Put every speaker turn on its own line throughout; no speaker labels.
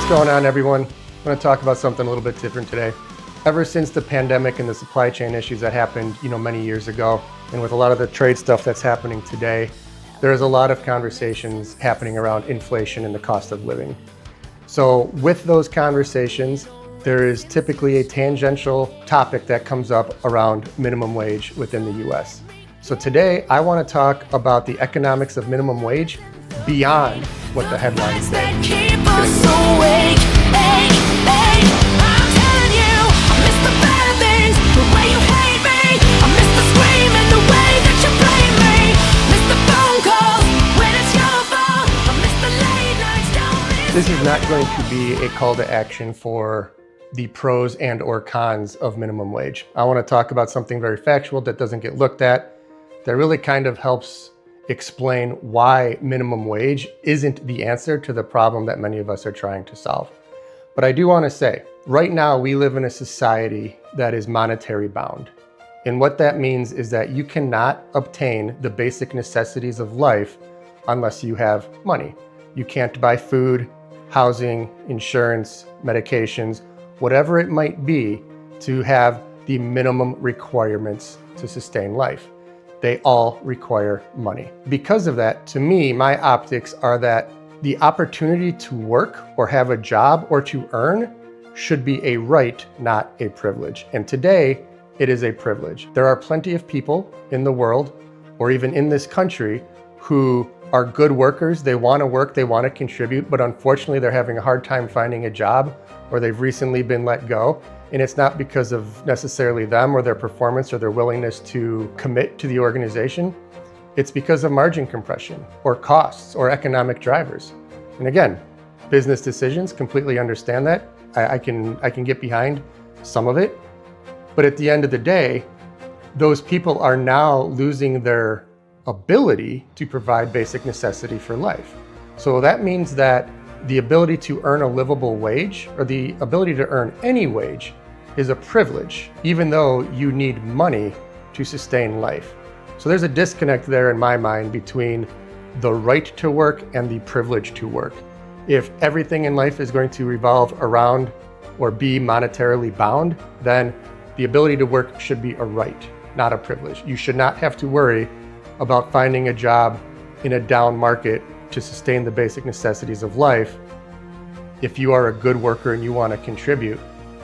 going on, everyone? I'm going to talk about something a little bit different today. Ever since the pandemic and the supply chain issues that happened, many years ago, and with a lot of the trade stuff that's happening today, there's a lot of conversations happening around inflation and the cost of living. So with those conversations, there is typically a tangential topic that comes up around minimum wage within the US. So today, I want to talk about the economics of minimum wage beyond what the headlines say. This is not going to be a call to action for the pros and or cons of minimum wage. I want to talk about something very factual that doesn't get looked at, that really kind of helps explain why minimum wage isn't the answer to the problem that many of us are trying to solve. But I do want to say, right now we live in a society that is monetary bound. And what that means is that you cannot obtain the basic necessities of life unless you have money. You can't buy food, housing, insurance, medications, whatever it might be to have the minimum requirements to sustain life. They all require money. Because of that, to me, my optics are that the opportunity to work or have a job or to earn should be a right, not a privilege. And today, it is a privilege. There are plenty of people in the world, or even in this country, who are good workers. They want to work, they want to contribute, but unfortunately, they're having a hard time finding a job, or they've recently been let go. And it's not because of necessarily them or their performance or their willingness to commit to the organization. It's because of margin compression or costs or economic drivers. And again, business decisions, completely understand that. I can get behind some of it. But at the end of the day, those people are now losing their ability to provide basic necessity for life. So that means that the ability to earn a livable wage, or the ability to earn any wage, is a privilege, even though you need money to sustain life. So there's a disconnect there in my mind between the right to work and the privilege to work. If everything in life is going to revolve around or be monetarily bound, then the ability to work should be a right, not a privilege. You should not have to worry about finding a job in a down market to sustain the basic necessities of life if you are a good worker and you want to contribute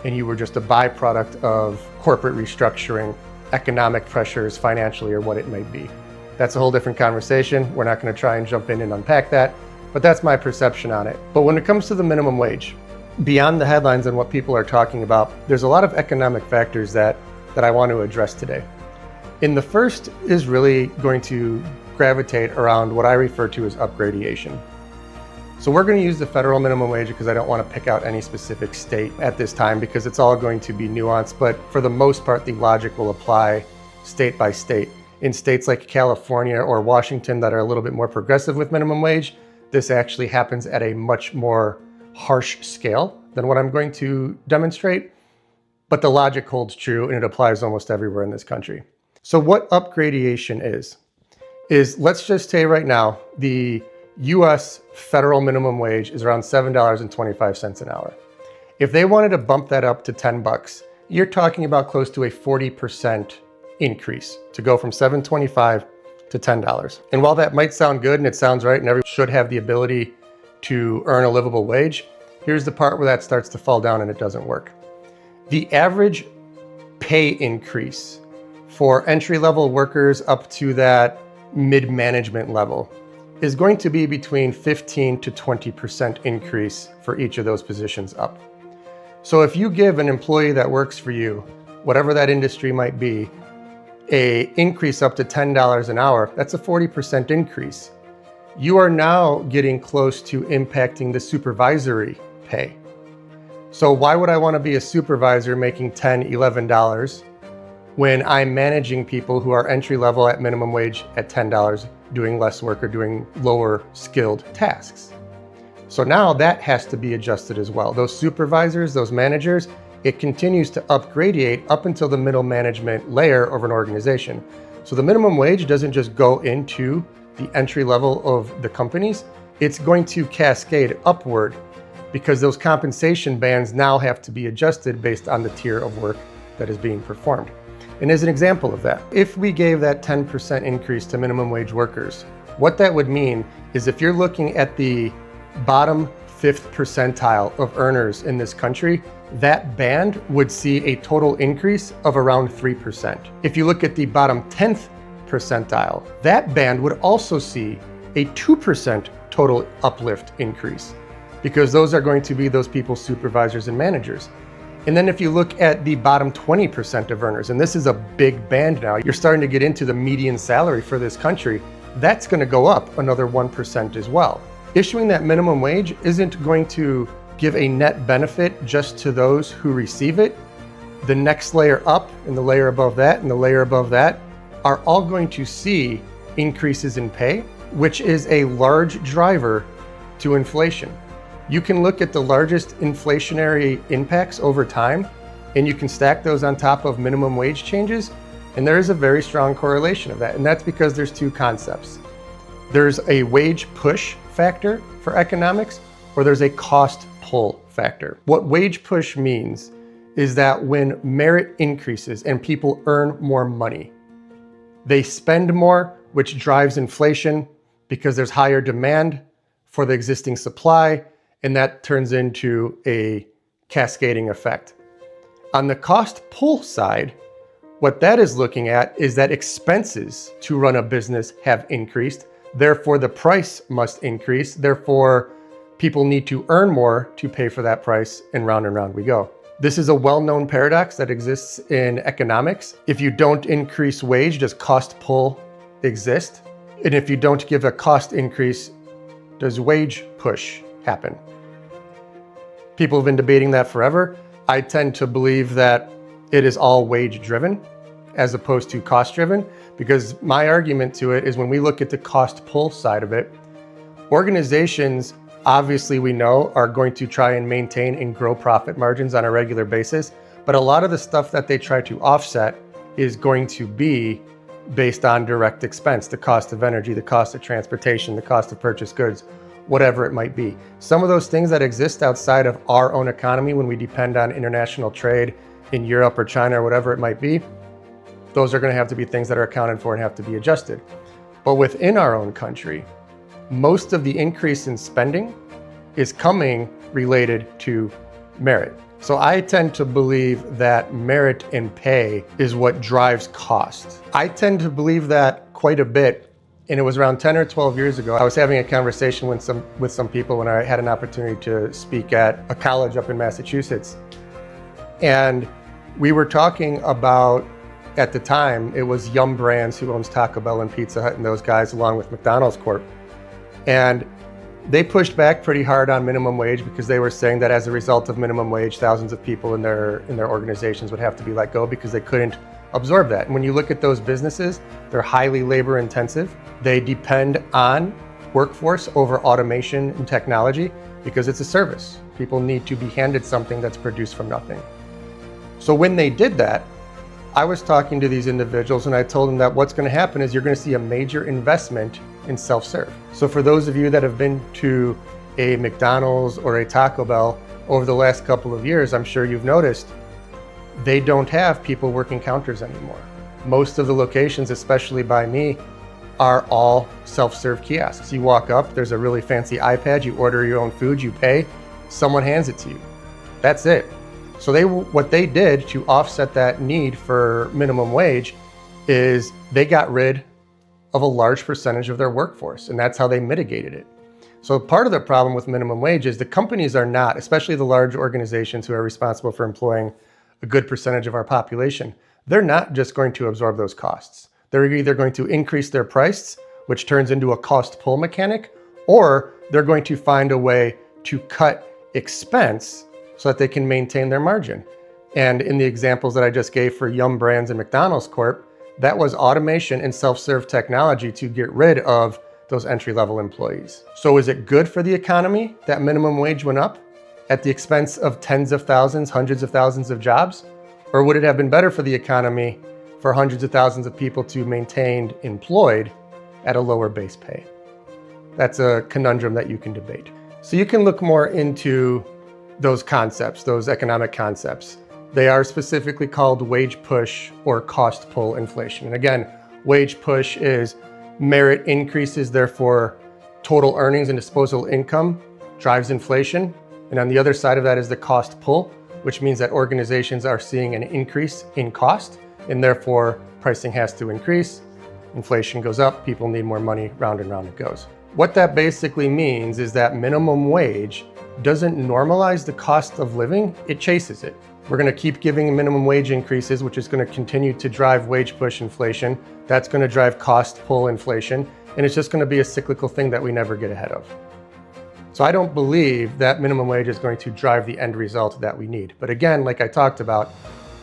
and you were just a byproduct of corporate restructuring, economic pressures financially, or what it may be. That's a whole different conversation. We're not going to try and jump in and unpack that, but that's my perception on it. But when it comes to the minimum wage, beyond the headlines and what people are talking about, there's a lot of economic factors that I want to address today. And the first is really going to gravitate around what I refer to as upgradiation. So we're going to use the federal minimum wage because I don't want to pick out any specific state at this time because it's all going to be nuanced, but for the most part, the logic will apply state by state. In states like California or Washington that are a little bit more progressive with minimum wage, this actually happens at a much more harsh scale than what I'm going to demonstrate, but the logic holds true and it applies almost everywhere in this country. So what upgradiation is let's just say right now, the US federal minimum wage is around $7.25 an hour. If they wanted to bump that up to $10, you're talking about close to a 40% increase to go from $7.25 to $10. And while that might sound good and it sounds right and everyone should have the ability to earn a livable wage, here's the part where that starts to fall down and it doesn't work. The average pay increase for entry-level workers up to that mid-management level is going to be between 15 to 20% increase for each of those positions up. So if you give an employee that works for you, whatever that industry might be, a increase up to $10 an hour, that's a 40% increase. You are now getting close to impacting the supervisory pay. So why would I want to be a supervisor making $10, $11 when I'm managing people who are entry level at minimum wage at $10, doing less work or doing lower skilled tasks? So now that has to be adjusted as well. Those supervisors, those managers, it continues to upgradiate up until the middle management layer of an organization. So the minimum wage doesn't just go into the entry level of the companies, it's going to cascade upward because those compensation bands now have to be adjusted based on the tier of work that is being performed. And as an example of that, if we gave that 10% increase to minimum wage workers, what that would mean is if you're looking at the bottom 5th percentile of earners in this country, that band would see a total increase of around 3%. If you look at the bottom 10th percentile, that band would also see a 2% total uplift increase, because those are going to be those people's supervisors and managers. And then if you look at the bottom 20% of earners, and this is a big band now, you're starting to get into the median salary for this country, that's going to go up another 1% as well. Issuing that minimum wage isn't going to give a net benefit just to those who receive it. The next layer up and the layer above that and the layer above that are all going to see increases in pay, which is a large driver to inflation. You can look at the largest inflationary impacts over time, and you can stack those on top of minimum wage changes, and there is a very strong correlation of that. And that's because there's two concepts. There's a wage push factor for economics, or there's a cost pull factor. What wage push means is that when merit increases and people earn more money, they spend more, which drives inflation because there's higher demand for the existing supply, and that turns into a cascading effect. On the cost pull side, what that is looking at is that expenses to run a business have increased, therefore the price must increase, therefore people need to earn more to pay for that price, and round we go. This is a well-known paradox that exists in economics. If you don't increase wage, does cost pull exist? And if you don't give a cost increase, does wage push happen? People have been debating that forever. I tend to believe that it is all wage driven as opposed to cost driven, because my argument to it is when we look at the cost pull side of it, organizations, obviously we know, are going to try and maintain and grow profit margins on a regular basis, but a lot of the stuff that they try to offset is going to be based on direct expense, the cost of energy, the cost of transportation, the cost of purchased goods, whatever it might be. Some of those things that exist outside of our own economy when we depend on international trade in Europe or China or whatever it might be, those are going to have to be things that are accounted for and have to be adjusted. But within our own country, most of the increase in spending is coming related to merit. So I tend to believe that merit and pay is what drives cost. I tend to believe that quite a bit. And it was around 10 or 12 years ago, I was having a conversation with some people when I had an opportunity to speak at a college up in Massachusetts. And we were talking about, at the time, it was Yum Brands, who owns Taco Bell and Pizza Hut, and those guys, along with McDonald's Corp. And they pushed back pretty hard on minimum wage because they were saying that as a result of minimum wage, thousands of people in their organizations would have to be let go because they couldn't absorb that. And when you look at those businesses, they're highly labor intensive. They depend on workforce over automation and technology because it's a service. People need to be handed something that's produced from nothing. So when they did that, I was talking to these individuals and I told them that what's going to happen is you're going to see a major investment in self-serve. So for those of you that have been to a McDonald's or a Taco Bell over the last couple of years, I'm sure you've noticed they don't have people working counters anymore. Most of the locations, especially by me, are all self-serve kiosks. You walk up, there's a really fancy iPad, you order your own food, you pay, someone hands it to you. That's it. So what they did to offset that need for minimum wage is they got rid of a large percentage of their workforce, and that's how they mitigated it. So part of the problem with minimum wage is the companies are not, especially the large organizations who are responsible for employing a good percentage of our population, they're not just going to absorb those costs. They're either going to increase their price, which turns into a cost pull mechanic, or they're going to find a way to cut expense so that they can maintain their margin. And in the examples that I just gave for Yum Brands and McDonald's Corp, that was automation and self-serve technology to get rid of those entry-level employees. So is it good for the economy that minimum wage went up at the expense of tens of thousands, hundreds of thousands of jobs? Or would it have been better for the economy for hundreds of thousands of people to maintain employed at a lower base pay? That's a conundrum that you can debate. So you can look more into those concepts, those economic concepts. They are specifically called wage push or cost pull inflation. And again, wage push is merit increases, therefore total earnings and disposable income drives inflation. And on the other side of that is the cost pull, which means that organizations are seeing an increase in cost and therefore pricing has to increase. Inflation goes up, people need more money, round and round it goes. What that basically means is that minimum wage doesn't normalize the cost of living, it chases it. We're going to keep giving minimum wage increases, which is going to continue to drive wage push inflation. That's going to drive cost pull inflation, and it's just going to be a cyclical thing that we never get ahead of. So I don't believe that minimum wage is going to drive the end result that we need. But again, like I talked about,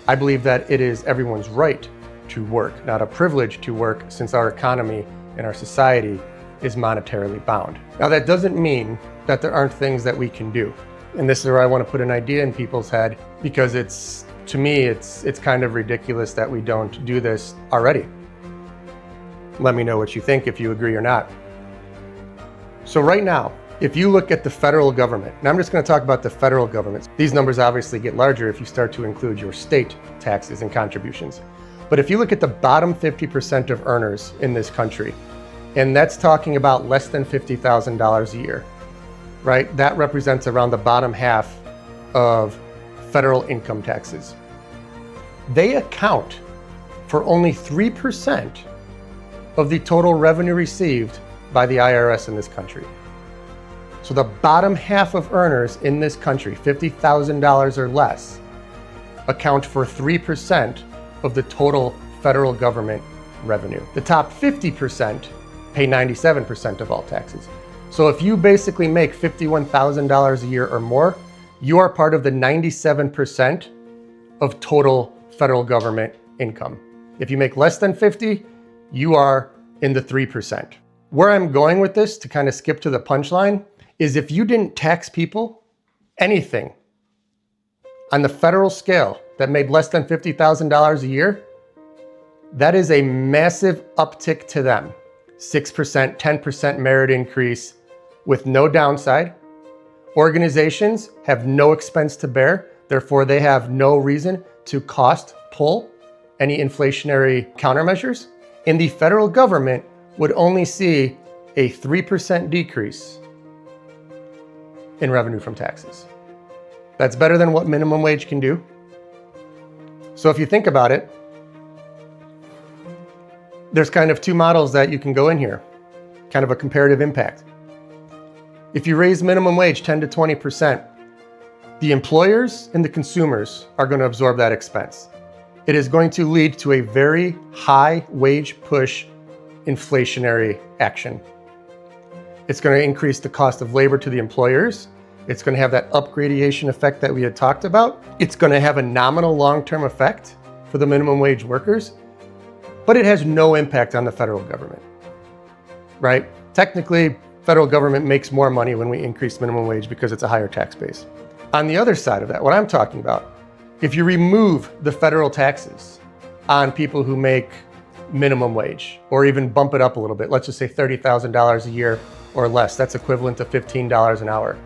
I believe that it is everyone's right to work, not a privilege to work, since our economy and our society is monetarily bound. Now that doesn't mean that there aren't things that we can do. And this is where I want to put an idea in people's head, because to me, it's kind of ridiculous that we don't do this already. Let me know what you think, if you agree or not. So right now, if you look at the federal government, and I'm just going to talk about the federal government. These numbers obviously get larger if you start to include your state taxes and contributions. But if you look at the bottom 50% of earners in this country, and that's talking about less than $50,000 a year, right? That represents around the bottom half of federal income taxes. They account for only 3% of the total revenue received by the IRS in this country. So the bottom half of earners in this country, $50,000 or less, account for 3% of the total federal government revenue. The top 50% pay 97% of all taxes. So if you basically make $51,000 a year or more, you are part of the 97% of total federal government income. If you make less than 50, you are in the 3%. Where I'm going with this, to kind of skip to the punchline, is if you didn't tax people anything on the federal scale that made less than $50,000 a year, that is a massive uptick to them. 6%, 10% merit increase with no downside. Organizations have no expense to bear, therefore they have no reason to cost pull any inflationary countermeasures. And the federal government would only see a 3% decrease in revenue from taxes. That's better than what minimum wage can do. So if you think about it, there's kind of two models that you can go in here, kind of a comparative impact. If you raise minimum wage 10 to 20%, the employers and the consumers are going to absorb that expense. It is going to lead to a very high wage push inflationary action. It's going to increase the cost of labor to the employers. It's going to have that upgradiation effect that we had talked about. It's going to have a nominal long-term effect for the minimum wage workers, but it has no impact on the federal government, right? Technically, federal government makes more money when we increase minimum wage because it's a higher tax base. On the other side of that, what I'm talking about, if you remove the federal taxes on people who make minimum wage, or even bump it up a little bit, let's just say $30,000 a year or less, that's equivalent to $15 an hour.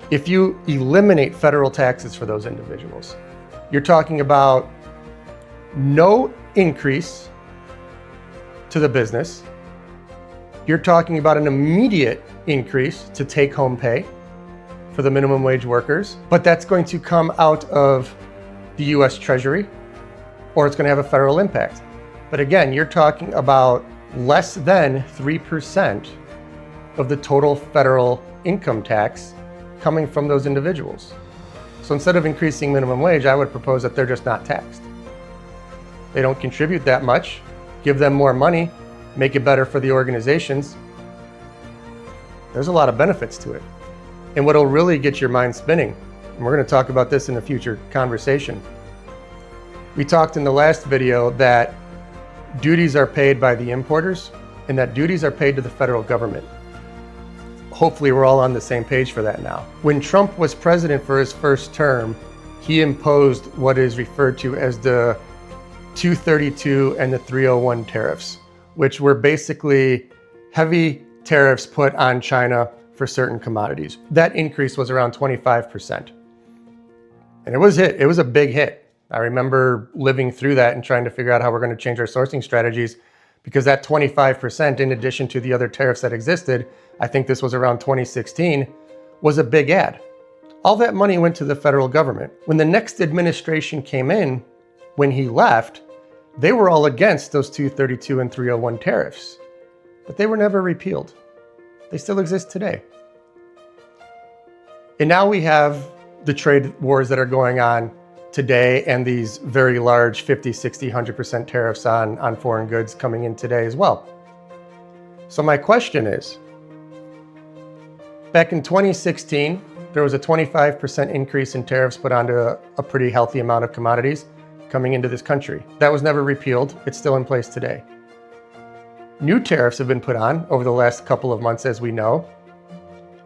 If you eliminate federal taxes for those individuals, you're talking about no increase to the business. You're talking about an immediate increase to take-home pay for the minimum wage workers, but that's going to come out of the US Treasury, or it's going to have a federal impact. But again, you're talking about less than 3% of the total federal income tax coming from those individuals. So instead of increasing minimum wage, I would propose that they're just not taxed. They don't contribute that much, give them more money, make it better for the organizations. There's a lot of benefits to it. And what'll really get your mind spinning, and we're going to talk about this in a future conversation. We talked in the last video that duties are paid by the importers and that duties are paid to the federal government. Hopefully we're all on the same page for that now. When Trump was president for his first term, he imposed what is referred to as the 232 and the 301 tariffs, which were basically heavy tariffs put on China for certain commodities. That increase was around 25%. And it was a big hit. I remember living through that and trying to figure out how we're going to change our sourcing strategies, because that 25%, in addition to the other tariffs that existed, I think this was around 2016, was a big add. All that money went to the federal government. When the next administration came in, when he left, they were all against those 232 and 301 tariffs, but they were never repealed. They still exist today. And now we have the trade wars that are going on today and these very large 50, 60, 100% tariffs on foreign goods coming in today as well. So my question is, back in 2016, there was a 25% increase in tariffs put onto a pretty healthy amount of commodities coming into this country. That was never repealed. It's still in place today. New tariffs have been put on over the last couple of months, as we know.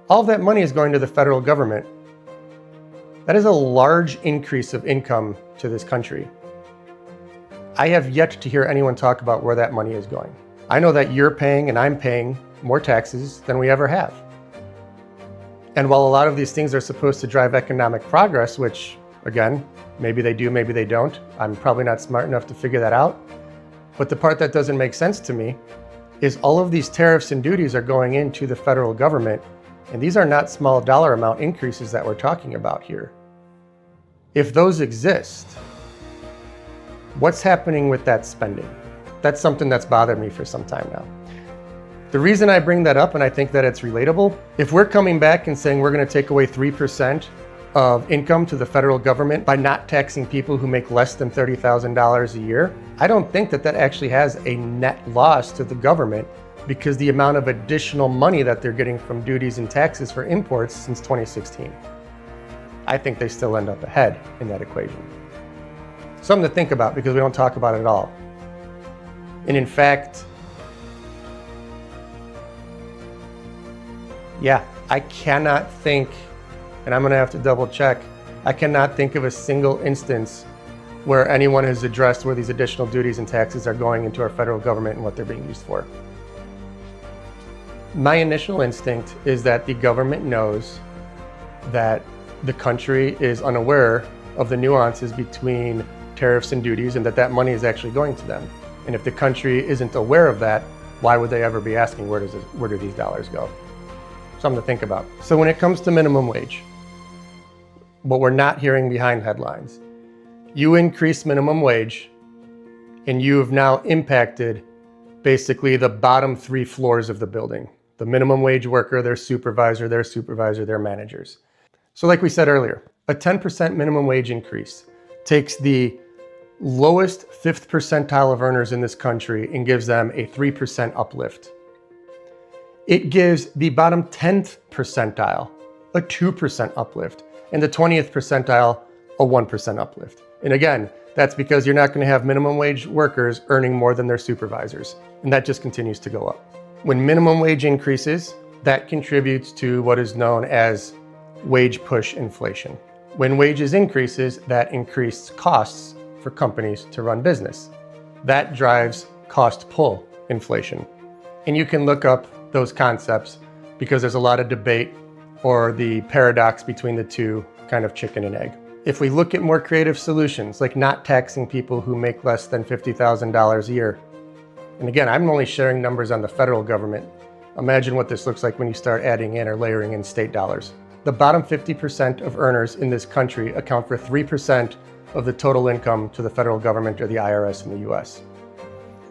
All of that money is going to the federal government. That is a large increase of income to this country. I have yet to hear anyone talk about where that money is going. I know that you're paying and I'm paying more taxes than we ever have. And while a lot of these things are supposed to drive economic progress, which, again, maybe they do, maybe they don't. I'm probably not smart enough to figure that out. But the part that doesn't make sense to me is all of these tariffs and duties are going into the federal government, and these are not small dollar amount increases that we're talking about here. If those exist, what's happening with that spending? That's something that's bothered me for some time now. The reason I bring that up, and I think that it's relatable, if we're coming back and saying we're going to take away 3% of income to the federal government by not taxing people who make less than $30,000 a year, I don't think that that actually has a net loss to the government, because the amount of additional money that they're getting from duties and taxes for imports since 2016. I think they still end up ahead in that equation. Something to think about, because we don't talk about it at all. And in fact, I cannot think, and I'm gonna have to double check, I cannot think of a single instance where anyone has addressed where these additional duties and taxes are going into our federal government and what they're being used for. My initial instinct is that the government knows that the country is unaware of the nuances between tariffs and duties, and that money is actually going to them. And if the country isn't aware of that, why would they ever be asking where do these dollars go? Something to think about. So when it comes to minimum wage, what we're not hearing behind headlines, you increase minimum wage and you have now impacted basically the bottom 3 floors of the building. The minimum wage worker, their supervisor, their managers. So like we said earlier, a 10% minimum wage increase takes the lowest 5th percentile of earners in this country and gives them a 3% uplift. It gives the bottom 10th percentile a 2% uplift, and the 20th percentile a 1% uplift. And again, that's because you're not going to have minimum wage workers earning more than their supervisors, and that just continues to go up. When minimum wage increases, that contributes to what is known as wage push inflation. When wages increases, that increases costs for companies to run business. That drives cost pull inflation. And you can look up those concepts, because there's a lot of debate or the paradox between the two, kind of chicken and egg. If we look at more creative solutions, like not taxing people who make less than $50,000 a year, and again, I'm only sharing numbers on the federal government. Imagine what this looks like when you start adding in or layering in state dollars. The bottom 50% of earners in this country account for 3% of the total income to the federal government or the IRS in the US.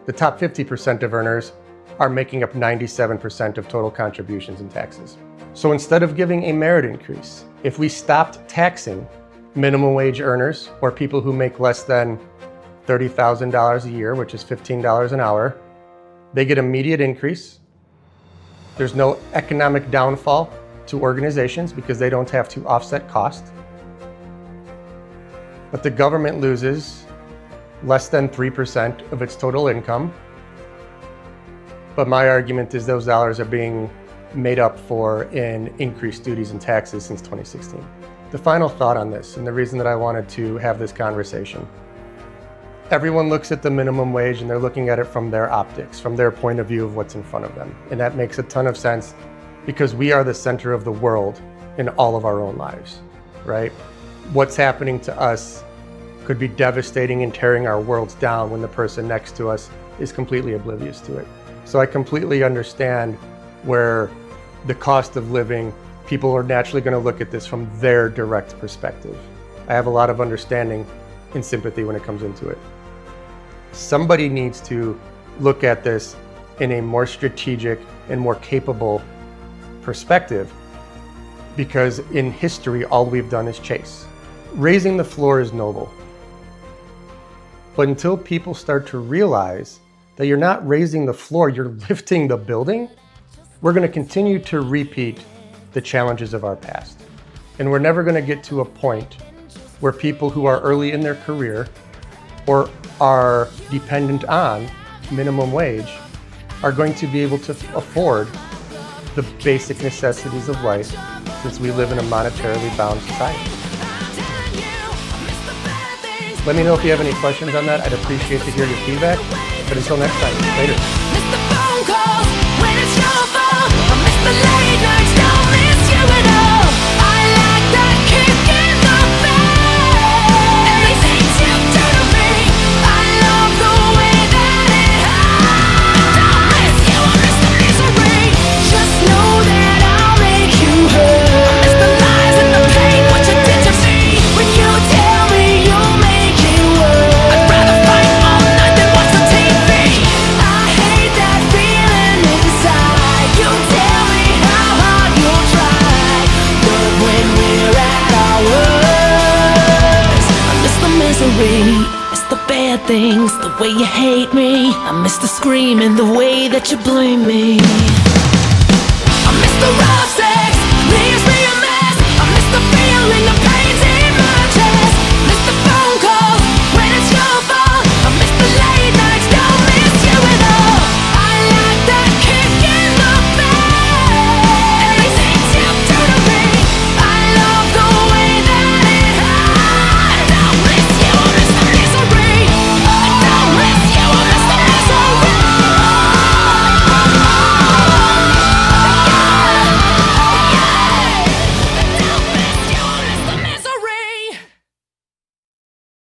The top 50% of earners are making up 97% of total contributions and taxes. So instead of giving a merit increase, if we stopped taxing minimum wage earners or people who make less than $30,000 a year, which is $15 an hour, they get immediate increase. There's no economic downfall to organizations because they don't have to offset cost. But the government loses less than 3% of its total income. But my argument is those dollars are being made up for in increased duties and taxes since 2016. The final thought on this, and the reason that I wanted to have this conversation, everyone looks at the minimum wage and they're looking at it from their optics, from their point of view of what's in front of them. And that makes a ton of sense. because we are the center of the world in all of our own lives, right? What's happening to us could be devastating and tearing our worlds down when the person next to us is completely oblivious to it. So I completely understand where the cost of living, people are naturally going to look at this from their direct perspective. I have a lot of understanding and sympathy when it comes into it. Somebody needs to look at this in a more strategic and more capable perspective, because in history, all we've done is chase. Raising the floor is noble. But until people start to realize that you're not raising the floor, you're lifting the building, we're going to continue to repeat the challenges of our past. And we're never going to get to a point where people who are early in their career or are dependent on minimum wage are going to be able to afford the basic necessities of life, since we live in a monetarily bound society. Let me know if you have any questions on that. I'd appreciate to hear your feedback. But until next time, later.
It's the bad things, the way you hate me. I miss the screaming, the way that you blame me. I miss the rough sex, leaves me a mess. I miss the feeling, the pain.